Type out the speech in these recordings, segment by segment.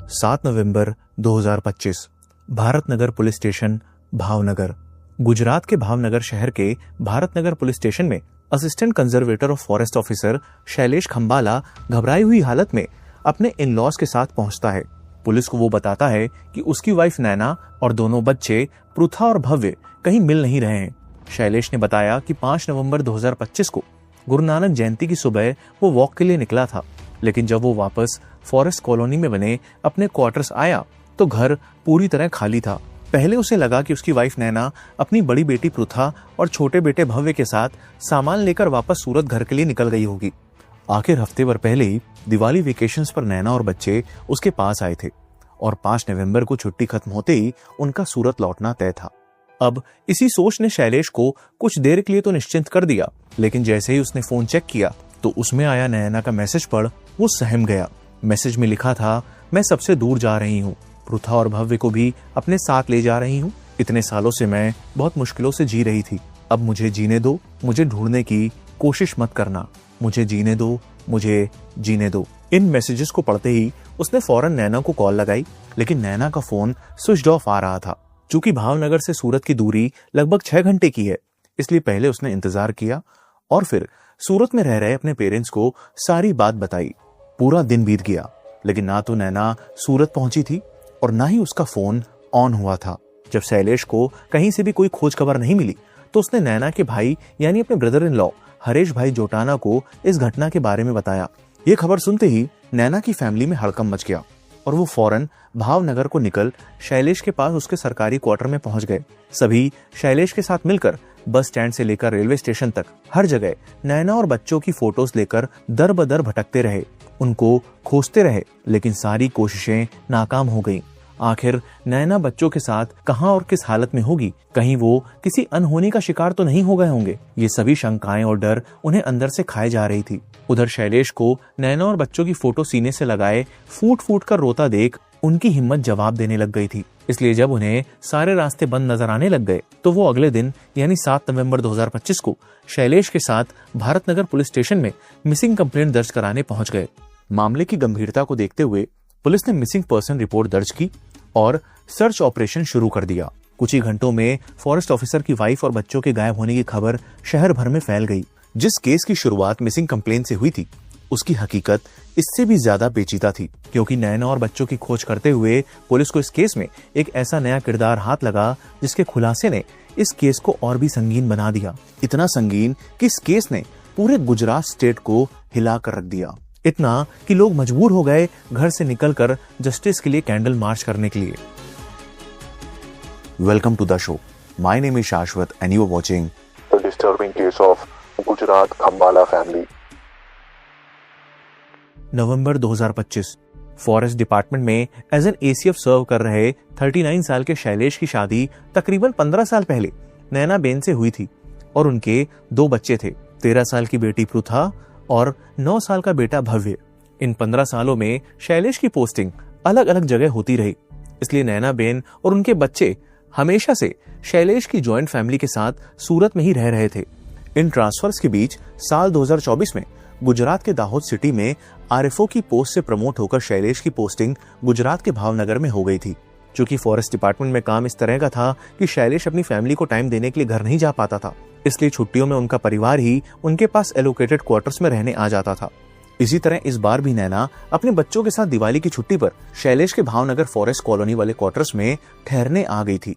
7 नवंबर 2025 Bharat Nagar police station Bhavnagar. Gujarat के भावनगर शहर के भारत नगर पुलिस स्टेशन में assistant conservator of forest officer Shailesh Khambala घबराई हुई हालत में अपने इन लॉज के साथ पहुंचता है। पुलिस को वो बताता है कि उसकी वाइफ नैना और दोनों बच्चे पृथा और भव्य कहीं मिल नहीं रहे हैं। शैलेश ने बताया कि 5 नवंबर 2025 को गुरु नानक जयंती की सुबह वो वॉक के लिए निकला था, लेकिन जब वो वापस फॉरेस्ट कॉलोनी में बने अपने क्वार्टर्स आया तो घर पूरी तरह खाली था। पहले उसे लगा कि उसकी वाइफ नैना अपनी बड़ी बेटी पृथा और छोटे बेटे भव्य के साथ सामान लेकर वापस सूरत घर के लिए निकल गई होगी। आखिर हफ्ते भर पहले ही दिवाली वेकेशंस पर नैना और बच्चे उसके पास आए थे और 5 नवंबर को छुट्टी खत्म होते ही उनका सूरत लौटना तय था। अब इसी सोच ने शैलेश को कुछ देर के लिए तो निश्चिंत कर दिया, लेकिन जैसे ही उसने फोन चेक किया तो उसमें आया नैना का मैसेज पढ़ वो सहम गया। मैसेज में लिखा था, मैं सबसे दूर जा रही हूँ, पृथा और भव्य को भी अपने साथ ले जा रही हूँ। इतने सालों से मैं बहुत मुश्किलों से जी रही थी, अब मुझे जीने दो, मुझे ढूंढने की कोशिश मत करना, मुझे जीने दो, मुझे जीने दो। इन मैसेजेस को पढ़ते ही उसने फौरन नैना को कॉल लगाई, लेकिन नैना का फोन स्विच ऑफ आ रहा था। चूंकि भावनगर से सूरत की दूरी लगभग 6 घंटे की है, इसलिए पहले उसने इंतजार किया और फिर सूरत में रह रहे अपने पेरेंट्स को सारी बात बताई। पूरा दिन बीत गया, लेकिन ना तो नैना सूरत पहुंची थी और ना ही उसका फोन ऑन हुआ था। जब शैलेश को कहीं से भी कोई खोज खबर नहीं मिली तो उसने नैना के भाई यानी अपने ब्रदर इन लॉ हरेश भाई जोटाना को इस घटना के बारे में बताया। ये खबर सुनते ही नैना की फैमिली में हड़कंप मच गया और वो फौरन भावनगर को निकल शैलेश के पास उसके सरकारी क्वार्टर में पहुंच गए। सभी शैलेश के साथ मिलकर बस स्टैंड से लेकर रेलवे स्टेशन तक हर जगह नैना और बच्चों की फोटोज लेकर दर बदर भटकते रहे, उनको खोजते रहे, लेकिन सारी कोशिशें नाकाम हो गईं। आखिर नैना बच्चों के साथ कहां और किस हालत में होगी? कहीं वो किसी अनहोनी का शिकार तो नहीं हो गए होंगे? ये सभी शंकाएं और डर उन्हें अंदर से खाए जा रही थी। उधर शैलेश को नैना और बच्चों की फोटो सीने से लगाए फूट फूट कर रोता देख उनकी हिम्मत जवाब देने लग गई थी। इसलिए जब उन्हें सारे रास्ते बंद नजर आने लग गए तो वो अगले दिन यानी 7 नवंबर 2025 को शैलेश के साथ भारत नगर पुलिस स्टेशन में मिसिंग कंप्लेंट दर्ज कराने पहुंच गए। मामले की गंभीरता को देखते हुए पुलिस ने मिसिंग पर्सन रिपोर्ट दर्ज की और सर्च ऑपरेशन शुरू कर दिया। कुछ ही घंटों में फॉरेस्ट ऑफिसर की वाइफ और बच्चों के गायब होने की खबर शहर भर में फैल गई। जिस केस की शुरुआत मिसिंग कंप्लेंट से हुई थी, उसकी हकीकत इससे भी ज्यादा पेचीदा थी, क्योंकि नैना और बच्चों की खोज करते हुए पुलिस को इस केस में एक ऐसा नया किरदार हाथ लगा जिसके खुलासे ने इस केस को और भी संगीन बना दिया। इतना संगीन कि इस केस ने पूरे गुजरात स्टेट को हिला कर रख दिया। इतना कि लोग मजबूर हो गए घर से निकलकर जस्टिस के लिए कैंडल मार्च करने के लिए। Welcome to the show. My name is Shashwat and you are watching the disturbing case of Gujarat Khambala family. November 2025 forest department में एज एन एसीएफ सर्व कर रहे 39 साल के शैलेश की शादी तकरीबन 15 साल पहले नैना बेन से हुई थी और उनके 2 बच्चे थे, 13 साल की बेटी पृथा और 9 साल का बेटा भव्य। इन 15 सालों में शैलेश की पोस्टिंग अलग अलग जगह होती रही, इसलिए नैना बेन और उनके बच्चे हमेशा से शैलेश की जॉइंट फैमिली के साथ सूरत में ही रह रहे थे। इन ट्रांसफर्स के बीच साल 2024 में गुजरात के दाहोद सिटी में आरएफओ की पोस्ट से प्रमोट होकर शैलेश की पोस्टिंग गुजरात के भावनगर में हो गई थी। चूंकि फॉरेस्ट डिपार्टमेंट में काम इस तरह का था कि शैलेश अपनी फैमिली को टाइम देने के लिए घर नहीं जा पाता था, इसलिए छुट्टियों में उनका परिवार ही उनके पास एलोकेटेड क्वार्टर्स में रहने आ जाता था। इसी तरह इस बार भी नैना अपने बच्चों के साथ दिवाली की छुट्टी पर शैलेश के भावनगर फॉरेस्ट कॉलोनी वाले क्वार्टर्स में ठहरने आ गई थी।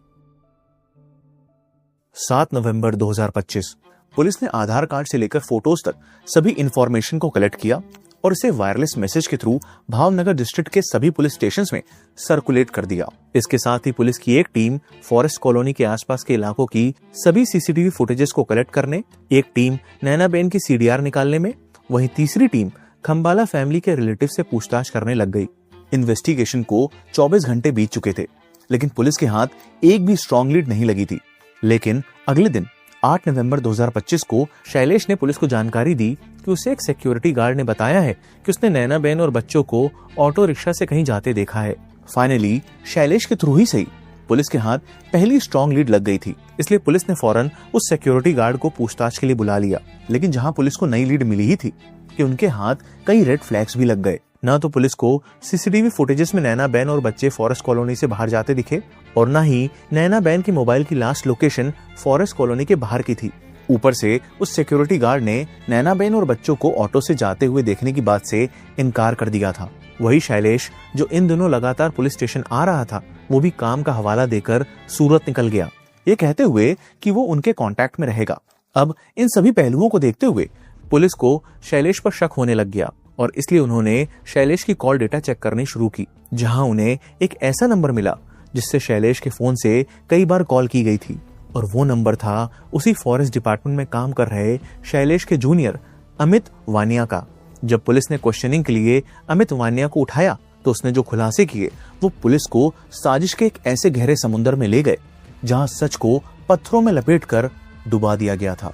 7 नवंबर 2025 पुलिस ने आधार कार्ड से लेकर फोटोज तक सभी इंफॉर्मेशन को कलेक्ट किया और इसे वायरलेस मैसेज के थ्रू भावनगर डिस्ट्रिक्ट के सभी पुलिस स्टेशंस में सर्कुलेट कर दिया। इसके साथ ही पुलिस की एक टीम फॉरेस्ट कॉलोनी के आसपास के इलाकों की सभी सीसीटीवी फुटेजेस को कलेक्ट करने, एक टीम नैना बेन की सीडीआर निकालने में, वहीं तीसरी टीम खंबाला फैमिली के रिलेटिव से पूछताछ करने लग गई। इन्वेस्टिगेशन को 24 घंटे बीत चुके थे, लेकिन पुलिस के हाथ एक भी स्ट्रॉन्ग लीड नहीं लगी थी। लेकिन अगले दिन 8 नवंबर 2025 को शैलेश ने पुलिस को जानकारी दी कि उसे एक सिक्योरिटी गार्ड ने बताया है कि उसने नैना बेन और बच्चों को ऑटो रिक्शा से कहीं जाते देखा है। फाइनली शैलेश के थ्रू ही सही पुलिस के हाथ पहली स्ट्रॉन्ग लीड लग गई थी, इसलिए पुलिस ने फौरन उस सिक्योरिटी गार्ड को पूछताछ के लिए बुला लिया। लेकिन जहां पुलिस को नई लीड मिली ही थी कि उनके हाथ कई रेड फ्लैग्स भी लग गए। ना तो पुलिस को सीसीटीवी फुटेजेस में नैना बेन और बच्चे फॉरेस्ट कॉलोनी से बाहर जाते दिखे और ना ही नैना बेन की मोबाइल की लास्ट लोकेशन फॉरेस्ट कॉलोनी के बाहर की थी। ऊपर से उस सिक्योरिटी गार्ड ने नैना बेन और बच्चों को ऑटो से जाते हुए देखने की बात से इनकार कर दिया था। वही शैलेश, जो इन दिनों लगातार पुलिस स्टेशन आ रहा था, वो भी काम का हवाला देकर सूरत निकल गया, ये कहते हुए कि वो उनके कांटेक्ट में रहेगा। अब इन सभी पहलुओं को देखते हुए पुलिस को शैलेश पर शक होने लग गया और इसलिए उन्होंने शैलेश की कॉल डेटा चेक करनी शुरू की, जहां उन्हें एक ऐसा नंबर मिला जिससे शैलेश के फोन से कई बार कॉल की गई थी और वो नंबर था उसी फॉरेस्ट डिपार्टमेंट में काम कर रहे शैलेश के जूनियर अमित वानिया का। जब पुलिस ने क्वेश्चनिंग के लिए अमित वानिया को उठाया तो उसने जो खुलासे किए वो पुलिस को साजिश के एक ऐसे गहरे समुद्र में ले गए जहां सच को पत्थरों में लपेटकर डुबा दिया गया था।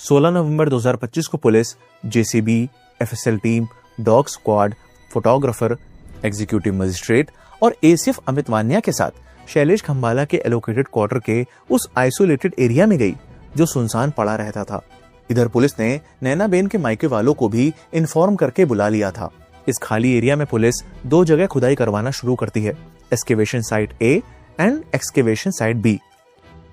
16 नवंबर 2025 को police JCB, FSL team, dog squad, photographer, executive magistrate और एसीएफ अमित वानिया के साथ शैलेश खंबाला के एलोकेटेड क्वार्टर के उस आइसोलेटेड एरिया में गई जो सुनसान पड़ा रहता था। इधर पुलिस ने नैना बेन के मायके वालों को भी इन्फॉर्म करके बुला लिया था। इस खाली एरिया में पुलिस 2 जगह खुदाई करवाना शुरू करती है, excavation site A and excavation site B.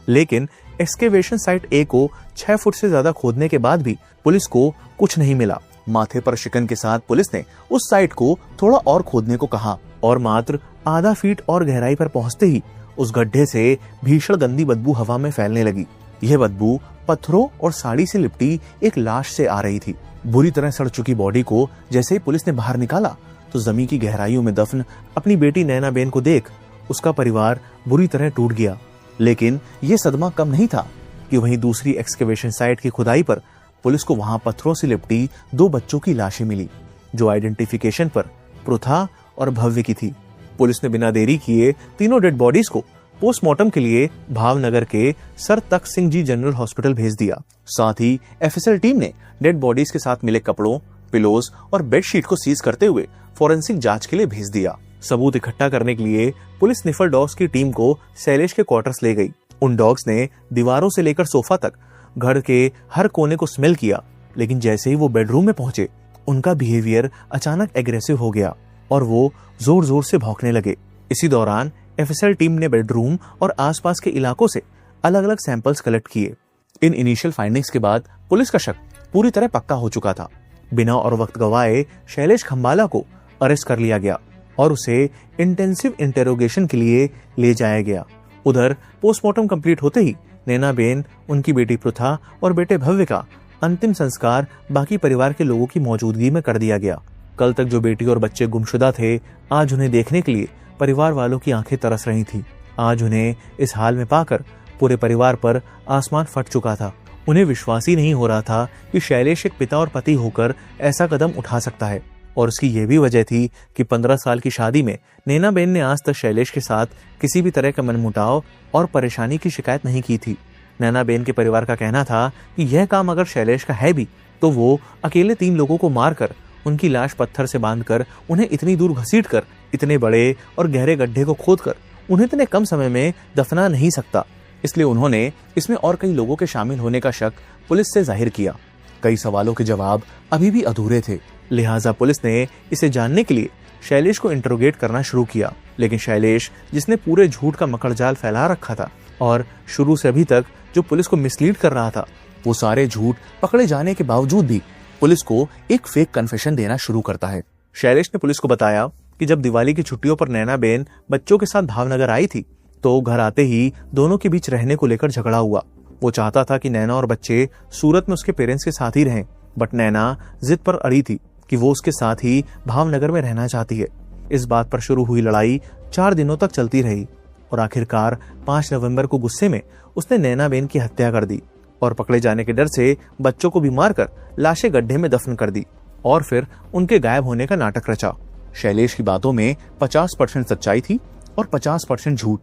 लेकिन एक्सकेवेशन साइट ए को 6 फुट से ज्यादा खोदने के बाद भी पुलिस को कुछ नहीं मिला। माथे पर शिकन के साथ पुलिस ने उस साइट को थोड़ा और खोदने को कहा और मात्र आधा फीट और गहराई पर पहुंचते ही उस गड्ढे से भीषण गंदी बदबू हवा में फैलने लगी। यह बदबू पत्थरों और साड़ी से लिपटी एक लाश से आ रही थी। बुरी तरह सड़ चुकी बॉडी को जैसे ही पुलिस ने बाहर निकाला तो जमीन की गहराइयों में दफन अपनी बेटी नैना बेन को देख उसका परिवार बुरी तरह टूट गया। लेकिन यह सदमा कम नहीं था कि वहीं दूसरी एक्सकेवेशन साइट की खुदाई पर पुलिस को वहां पत्थरों से लिपटी 2 बच्चों की लाशें मिली जो आइडेंटिफिकेशन पर पृथा और भव्य की थी। पुलिस ने बिना देरी किए तीनों डेड बॉडीज को पोस्टमार्टम के लिए भावनगर के सर तख्त सिंह जी जनरल हॉस्पिटल भेज दिया। साथ ही एफएसएल टीम ने डेड बॉडीज के साथ मिले कपड़ों, पिलोज और बेडशीट को सीज करते हुए फॉरेंसिक जांच के लिए भेज दिया। सबूत इकट्ठा करने के लिए पुलिस स्निफर डॉग्स की टीम को शैलेश के क्वार्टर्स ले गई। उन डॉग्स ने दीवारों से लेकर सोफा तक घर के हर कोने को स्मेल किया, लेकिन जैसे ही वो बेडरूम में पहुंचे उनका बिहेवियर अचानक एग्रेसिव हो गया और वो जोर जोर से भौंकने लगे। इसी दौरान एफएसएल टीम ने बेडरूम और आसपास के इलाकों से अलग अलग सैंपल्स कलेक्ट किए। इन इनिशियल फाइंडिंग्स के बाद पुलिस का शक पूरी तरह पक्का हो चुका था। बिना और वक्त गवाए शैलेश खंबाला को अरेस्ट कर लिया गया और उसे इंटेंसिव इंटेरोगेशन के लिए ले जाया गया। उधर पोस्टमार्टम कंप्लीट होते ही नैना बेन, उनकी बेटी पृथा और बेटे भव्य का अंतिम संस्कार बाकी परिवार के लोगों की मौजूदगी में कर दिया गया। कल तक जो बेटी और बच्चे गुमशुदा थे, आज उन्हें देखने के लिए परिवार वालों की आंखें तरस रही थी। आज उन्हें इस हाल में पाकर पूरे परिवार पर आसमान फट चुका था। उन्हें विश्वास ही नहीं हो रहा था कि शैलेश एक पिता और पति होकर ऐसा कदम उठा सकता है। और उसकी यह भी वजह थी कि 15 साल की शादी में नैना बेन ने आज तक शैलेश के साथ किसी भी तरह का मनमुटाव और परेशानी की शिकायत नहीं की थी। नैना बेन के परिवार का कहना था कि यह काम अगर शैलेश का है भी तो वो अकेले 3 लोगों को मारकर उनकी लाश पत्थर से बांधकर उन्हें इतनी दूर घसीटकर इतने बड़े और गहरे गड्ढे को खोदकर उन्हें इतने कम समय में दफना नहीं सकता। इसलिए उन्होंने इसमें और कई लोगों के शामिल होने का शक पुलिस से जाहिर किया। कई सवालों के जवाब अभी भी अधूरे थे, लिहाजा पुलिस ने इसे जानने के लिए शैलेश को इंटरोगेट करना शुरू किया। लेकिन शैलेश, जिसने पूरे झूठ का मकड़जाल फैला रखा था और शुरू से अभी तक जो पुलिस को मिसलीड कर रहा था, वो सारे झूठ पकड़े जाने के बावजूद भी पुलिस को एक फेक कन्फेशन देना शुरू करता है। शैलेश ने पुलिस को बताया कि जब दिवाली की छुट्टियों पर नैना बेन बच्चों के साथ भावनगर आई थी तो घर आते ही दोनों के बीच रहने को लेकर झगड़ा हुआ। वो चाहता था कि नैना और बच्चे सूरत में उसके पेरेंट्स के साथ ही रहें, बट नैना जिद पर अड़ी थी कि वो उसके साथ ही भावनगर में रहना चाहती है। इस बात पर शुरू हुई लड़ाई 4 दिनों तक चलती रही और आखिरकार 5 नवंबर को गुस्से में उसने नैना बेन की हत्या कर दी और पकड़े जाने के डर से बच्चों को भी मारकर लाशें गड्ढे में दफन कर दी और फिर उनके गायब होने का नाटक रचा। शैलेश की बातों में 50% सच्चाई थी और 50% झूठ,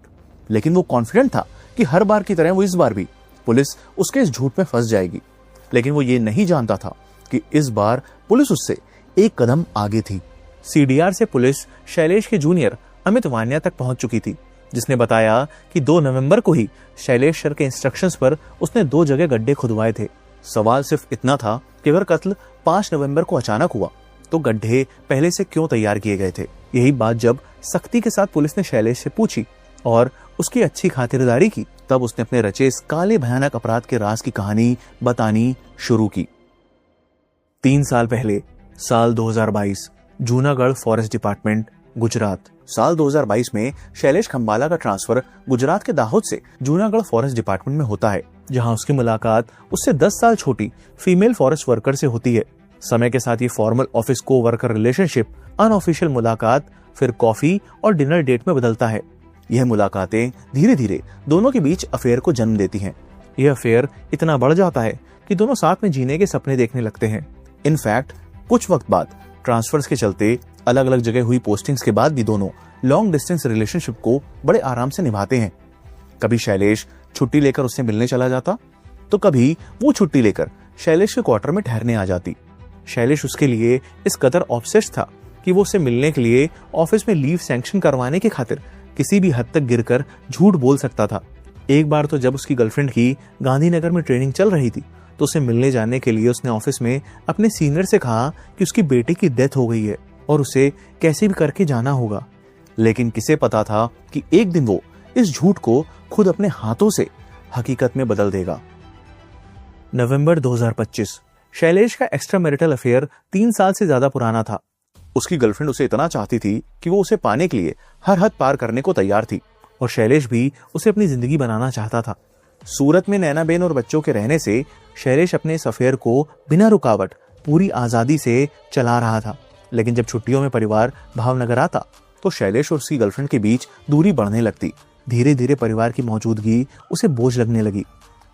लेकिन वो कॉन्फिडेंट था कि हर बार की तरह वो इस बार भी पुलिस उसके इस झूठ में फंस जाएगी। लेकिन वो ये नहीं जानता था कि इस बार पुलिस उससे एक कदम आगे थी। सीडीआर से पुलिस शैलेश के जूनियर अमित वानिया तक पहुंच चुकी थी, जिसने बताया कि 2 नवंबर को ही शैलेश सर के इंस्ट्रक्शंस पर उसने 2 जगह गड्ढे खुदवाए थे। सवाल सिर्फ इतना था कि अगर कत्ल 5 नवंबर को अचानक हुआ तो गड्ढे पहले से क्यों तैयार किए गए थे। यही बात जब सख्ती के साथ पुलिस ने शैलेश से पूछी और उसकी अच्छी खातिरदारी की, तब उसने अपने रचे इस काले भयानक अपराध के राज की कहानी बतानी शुरू की। 3 साल पहले, साल 2022, जूनागढ़ फॉरेस्ट डिपार्टमेंट, गुजरात। साल 2022 में शैलेश खंबाला का ट्रांसफर गुजरात के दाहोद से जूनागढ़ फॉरेस्ट डिपार्टमेंट में होता है, जहां उसकी मुलाकात उससे 10 साल छोटी फीमेल फॉरेस्ट वर्कर से होती है। समय के साथ ये फॉर्मल ऑफिस को वर्कर रिलेशनशिप अनऑफिशियल मुलाकात, फिर कॉफी और डिनर डेट में बदलता है। यह मुलाकातें धीरे धीरे दोनों के बीच अफेयर को जन्म देती हैं। यह अफेयर इतना बढ़ जाता है कि दोनों साथ में जीने के सपने देखने लगते हैं। इनफैक्ट कुछ वक्त बाद ट्रांसफर्स के चलते अलग अलग जगह हुई पोस्टिंग्स के बाद भी दोनों लॉन्ग डिस्टेंस रिलेशनशिप को बड़े आराम से निभाते हैं। कभी शैलेश छुट्टी लेकर उससे मिलने चला जाता, तो कभी वो छुट्टी लेकर शैलेश के क्वार्टर में ठहरने आ जाती। शैलेश उसके लिए इस कदर ऑब्सेस्ड था कि वो उससे मिलने के लिए ऑफिस में लीव सैंक्शन करवाने की खातिर किसी भी हद तक गिरकर झूठ बोल सकता था। एक बार तो जब उसकी गर्लफ्रेंड की गांधीनगर में ट्रेनिंग चल रही थी, तो उसे मिलने जाने के लिए उसने ऑफिस में अपने सीनियर से कहा कि उसकी बेटे की डेथ हो गई है और उसे कैसे भी करके जाना होगा। लेकिन किसे पता था कि एक दिन वो इस झूठ को खुद अपने हाथों से हकीकत में बदल देगा। नवंबर 2025, शैलेश का एक्स्ट्रा मैरिटल अफेयर 3 साल से ज्यादा पुराना था। उसकी गर्लफ्रेंड उसे इतना चाहती थी कि वो उसे पाने के लिए हर हद पार करने को तैयार थी, और शैलेश भी उसे अपनी जिंदगी बनाना चाहता था। सूरत में नैनाबेन और बच्चों के रहने से शैलेश अपने इस अफेयर को बिना रुकावट पूरी आजादी से चला रहा था। लेकिन जब छुट्टियों में परिवार भावनगर आता, तो शैलेश और उसकी गर्लफ्रेंड के बीच दूरी बढ़ने लगती। धीरे धीरे परिवार की मौजूदगी उसे बोझ लगने लगी,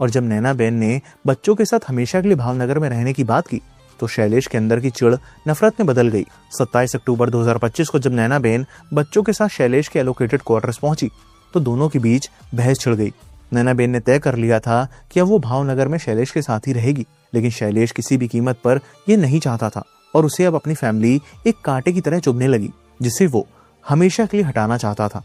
और जब नैनाबेन ने बच्चों के साथ हमेशा के लिए भावनगर में रहने की बात की, तो शैलेश के अंदर की चिढ़ नफरत में बदल गई। 27 अक्टूबर 2025 को जब नैनाबेन बच्चों के साथ शैलेश के एलोकेटेड क्वार्टर्स पहुंची, तो दोनों के बीच बहस छिड़ गई। नैनाबेन ने तय कर लिया था कि अब वो भावनगर में शैलेश के साथ ही रहेगी, लेकिन शैलेश किसी भी कीमत पर ये नहीं चाहता था, और उसे अब अपनी फैमिली एक कांटे की तरह चुभने लगी, जिसे वो हमेशा के लिए हटाना चाहता था।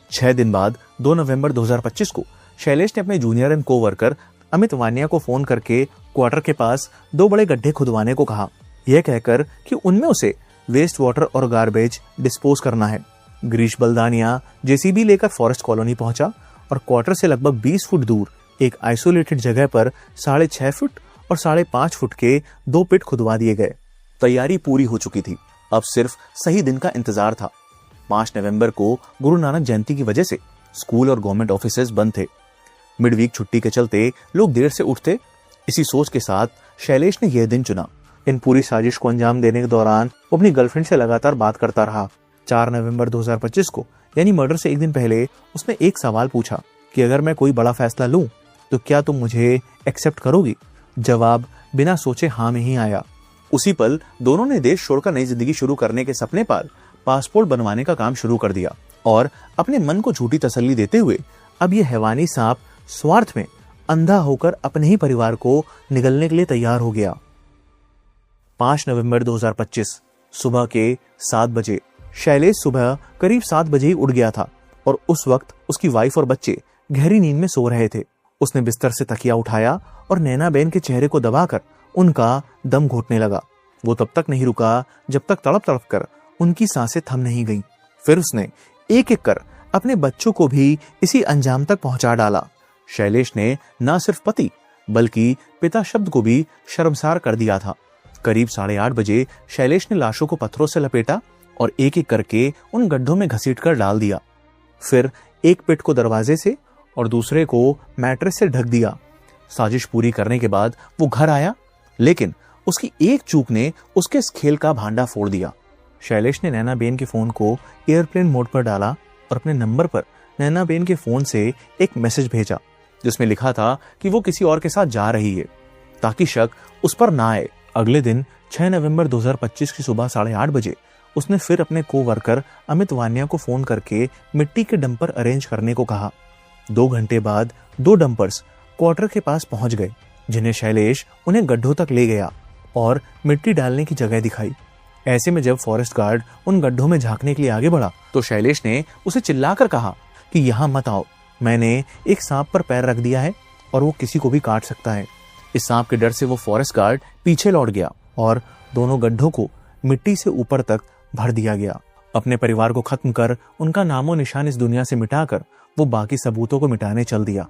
6 दिन बाद 2 नवंबर 2025 को शैलेश ने अपने junior and co-worker Amit Vaniya को फोन करके क्वार्टर के पास 2 बड़े गड्ढे खुदवाने को कहा, यह कहकर कि उनमें उसे वेस्ट वाटर और गार्बेज डिस्पोज करना है। गिरीश बलदानिया जेसीबी लेकर फॉरेस्ट कॉलोनी पहुंचा और क्वार्टर से लगभग 20 फुट दूर एक आइसोलेटेड जगह पर 6.5 फुट और 5.5 फुट के 2 पिट खुदवा दिए गए। तैयारी पूरी हो चुकी थी, अब सिर्फ सही दिन का इंतजार था। 5 नवंबर को गुरु नानक जयंती की वजह से स्कूल और गवर्नमेंट ऑफिसेज बंद थे। मिडवीक छुट्टी के चलते लोग देर से उठते। इसी सोच के साथ शैलेश ने यह दिन चुना। इन पूरी साजिश को अंजाम देने के दौरान वो अपनी गर्लफ्रेंड से लगातार बात करता रहा। 4 नवंबर 2025 को, यानी मर्डर से एक दिन पहले, उसने एक सवाल पूछा कि अगर मैं कोई बड़ा फैसला लूं तो क्या तुम मुझे एक्सेप्ट करोगी? जवाब बिना सोचे हाँ में ही आया। उसी पल दोनों ने देश छोड़कर नई जिंदगी शुरू करने के सपने पर पासपोर्ट बनवाने का काम शुरू कर दिया, और अपने मन को झूठी तसल्ली देते हुए अब ये हैवानी सांप स्वार्थ में अंधा होकर अपने ही परिवार को निगलने के लिए तैयार हो गया। 5 नवंबर 2025 सुबह के 7 बजे शैलेश सुबह करीब 7 बजे ही उठ गया था, और उस वक्त उसकी वाइफ और बच्चे गहरी नींद में सो रहे थे। उसने बिस्तर से तकिया उठाया और नैनाबेन के चेहरे को दबाकर उनका दम घोटने लगा। वो तब तक नहीं रुका जब तक तड़प तड़प कर उनकी सांसें थम नहीं गईं। फिर उसने एक एक कर अपने बच्चों को भी इसी अंजाम तक पहुंचा डाला। शैलेश ने न सिर्फ पति बल्कि पिता शब्द को भी शर्मसार कर दिया था। करीब 8:30 बजे शैलेश ने लाशों को पत्थरों से लपेटा और एक एक करके उन गड्ढों में घसीटकर डाल दिया। फिर एक पिट को दरवाजे से और दूसरे को मैट्रेस से ढक दिया। साजिश पूरी करने के बाद वो घर आया, लेकिन उसकी एक चूक ने उसके इस खेल का भांडा फोड़ दिया। शैलेश ने नैनाबेन के फोन को एयरप्लेन मोड पर डाला और अपने नंबर पर नैनाबेन के फोन से एक मैसेज भेजा, जिसमें लिखा था कि वो किसी और के साथ जा रही है, ताकि शक उस पर ना आए। अगले दिन 6 नवंबर 2025 की सुबह 8:30 बजे उसने फिर अपने कोवर्कर अमित वानिया को फोन करके मिट्टी के डंपर अरेंज करने को कहा। 2 घंटे बाद 2 डंपर्स क्वार्टर के पास पहुंच गए, जिन्हें शैलेश उन्हें गड्ढों तक ले गया और मिट्टी डालने की जगह दिखाई। ऐसे में जब फॉरेस्ट गार्ड उन गड्ढों में झांकने के लिए आगे बढ़ा, तो शैलेश ने उसे चिल्लाकर कहा कि यहाँ मत आओ, मैंने एक सांप पर पैर रख दिया है और वो किसी को भी काट सकता है। इस सांप के डर से वो फॉरेस्ट गार्ड पीछे लौट गया और दोनों गड्ढों को मिट्टी से ऊपर तक भर दिया गया। अपने परिवार को खत्म कर, उनका नामो निशान इस दुनिया से मिटाकर वो बाकी सबूतों को मिटाने चल दिया।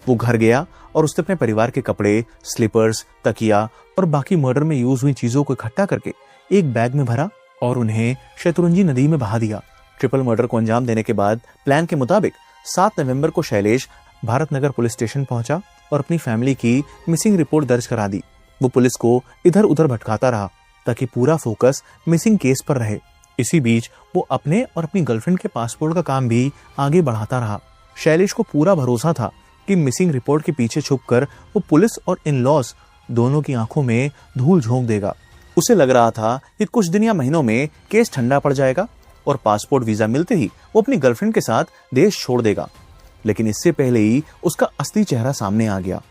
वो घर गया और उसने अपने परिवार के कपड़े, स्लीपर्स, तकिया और बाकी मर्डर में यूज हुई चीजों को इकट्ठा करके एक बैग में भरा और उन्हें शतरंजी नदी में बहा दिया। ट्रिपल मर्डर को अंजाम देने के बाद प्लान के मुताबिक 7 नवंबर को शैलेश भारत नगर पुलिस स्टेशन पहुंचा और अपनी फैमिली की मिसिंग रिपोर्ट दर्ज करा दी। वो पुलिस को इधर उधर भटकाता रहा ताकि पूरा फोकस मिसिंग केस पर रहे। इसी बीच वो अपने और अपनी गर्लफ्रेंड के पासपोर्ट का काम भी आगे बढ़ाता रहा। शैलेश को पूरा भरोसा था कि मिसिंग रिपोर्ट के पीछे छुपकर वो पुलिस और इन-लॉज दोनों की आंखों में धूल झोंक देगा। उसे लग रहा था कि कुछ दिन या महीनों में केस ठंडा पड़ जाएगा और पासपोर्ट वीजा मिलते ही वो अपनी गर्लफ्रेंड के साथ देश छोड़ देगा। लेकिन इससे पहले ही उसका असली चेहरा सामने आ गया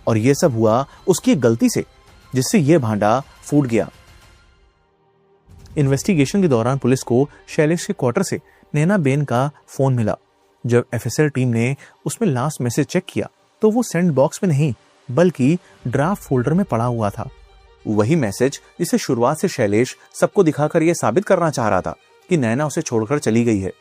और यह सब हुआ उसकी एक गलती से, जिससे यह भांडा फूट गया। इन्वेस्टिगेशन के दौरान पुलिस को शैलेश के क्वार्टर से नैना बेन का फोन मिला। जब एफएसएल टीम ने उसमें लास्ट मैसेज चेक किया तो वो सेंड बॉक्स में नहीं बल्कि ड्राफ्ट फोल्डर में पड़ा हुआ था। वही मैसेज जिसे शुरुआत से शैलेश सबको दिखाकर यह साबित करना चाह रहा था कि नैना उसे छोड़कर चली गई है।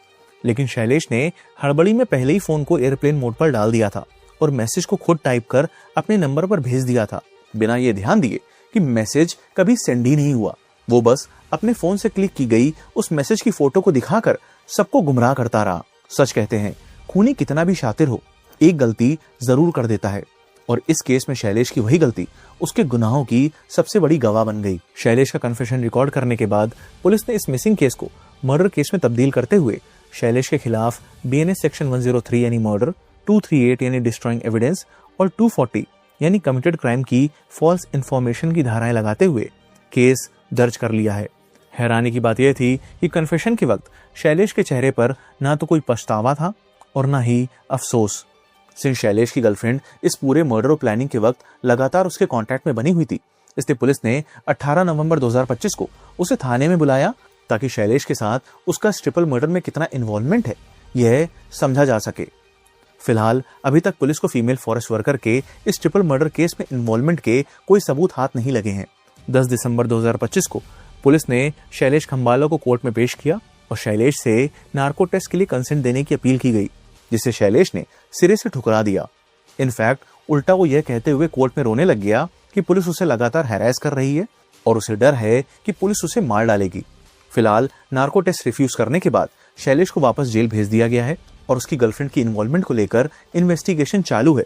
लेकिन शैलेश ने हड़बड़ी में पहले ही फोन को एयरप्लेन मोड पर डाल दिया था और मैसेज को खुद टाइप कर अपने नंबर पर भेज दिया था, बिना ये ध्यान दिए कि मैसेज कभी सेंड ही नहीं हुआ। वो बस अपने फोन से क्लिक की गई उस मैसेज की फोटो को दिखाकर सबको गुमराह करता रहा। सच कहते हैं, खूनी कितना भी शातिर हो, एक गलती जरूर कर देता है और इस केस में शैलेश की वही गलती उसके गुनाहों की सबसे बड़ी गवाह बन गई। शैलेश का कन्फेशन रिकॉर्ड करने के बाद पुलिस ने इस मिसिंग केस को मर्डर केस में तब्दील करते हुए शैलेश के खिलाफ बीएनएस सेक्शन 103 यानी मर्डर, 238 यानी डिस्ट्रॉइंग एविडेंस और 240 यानी कमिटेड क्राइम की फॉल्स इंफॉर्मेशन की धाराएं लगाते हुए केस दर्ज कर लिया है। हैरानी की बात यह थी कि कन्फेशन के वक्त शैलेश के चेहरे पर ना तो कोई पछतावा था और ना ही अफसोस। सिंस शैलेश की गर्लफ्रेंड इस पूरे मर्डर और प्लानिंग के वक्त लगातार उसके कांटेक्ट में बनी हुई थी, इसलिए पुलिस ने 18 नवंबर 2025 को उसे थाने में बुलाया ताकि शैलेश के साथ उसका ट्रिपल मर्डर में कितना इन्वॉल्वमेंट है यह समझा जा सके। फिलहाल अभी तक पुलिस को फीमेल फॉरेस्ट वर्कर के इस ट्रिपल मर्डर केस में इन्वॉल्वमेंट के कोई सबूत हाथ नहीं लगे हैं। 10 दिसंबर 2025 को पुलिस ने शैलेश खंबाला को कोर्ट में पेश किया और शैलेश से नार्को टेस्ट के लिए कंसेंट देने की अपील की गई, जिसे शैलेश ने सिरे से ठुकरा दिया। इनफैक्ट उल्टा वो यह कहते हुए कोर्ट में रोने लग गया कि पुलिस उसे लगातार हैरेस कर रही है और उसे डर है कि पुलिस उसे मार डालेगी। फिलहाल नार्को टेस्ट रिफ्यूज करने के बाद शैलेश को वापस जेल भेज दिया गया है और उसकी गर्लफ्रेंड की इन्वॉल्वमेंट को लेकर इन्वेस्टिगेशन चालू है,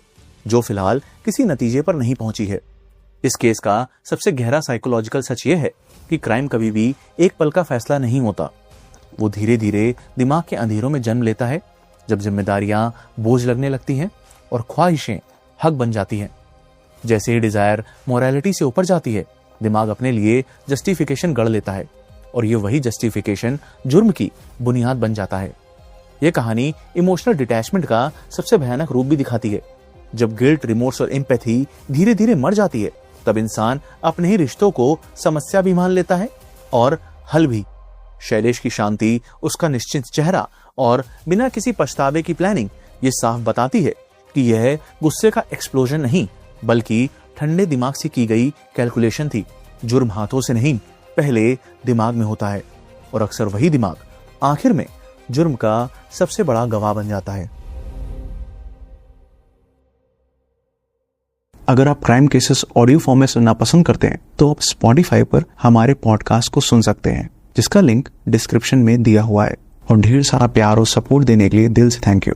जो फिलहाल किसी नतीजे पर नहीं पहुंची है। इस केस का सबसे गहरा साइकोलॉजिकल सच यह है कि क्राइम कभी भी एक पल का फैसला नहीं होता। वो धीरे धीरे दिमाग के अंधेरों में जन्म लेता है, जब जिम्मेदारियां बोझ लगने लगती हैं और ख्वाहिशें हक बन जाती हैं। जैसे ही डिजायर मोरालिटी से ऊपर जाती है, दिमाग अपने लिए जस्टिफिकेशन गढ़ लेता है और ये वही जस्टिफिकेशन जुर्म की बुनियाद बन जाता है। यह कहानी इमोशनल डिटैचमेंट का सबसे भयानक रूप भी दिखाती है। जब गिल्ट, रिमोर्स और एम्पैथी धीरे धीरे मर जाती है, तब इंसान अपने ही रिश्तों को समस्या भी मान लेता है और हल भी। शैलेश की शांति, उसका निश्चित चेहरा और बिना किसी पछतावे की प्लानिंग ये साफ बताती है कि यह गुस्से का एक्सप्लोजन नहीं बल्कि ठंडे दिमाग से की गई कैलकुलेशन थी। जुर्म हाथों से नहीं, पहले दिमाग में होता है और अक्सर वही दिमाग आखिर में जुर्म का सबसे बड़ा गवाह बन जाता है। अगर आप क्राइम केसेस ऑडियो फॉर्म में सुनना पसंद करते हैं तो आप स्पॉटिफाई पर हमारे पॉडकास्ट को सुन सकते हैं, जिसका लिंक डिस्क्रिप्शन में दिया हुआ है। और ढेर सारा प्यार और सपोर्ट देने के लिए दिल से थैंक यू।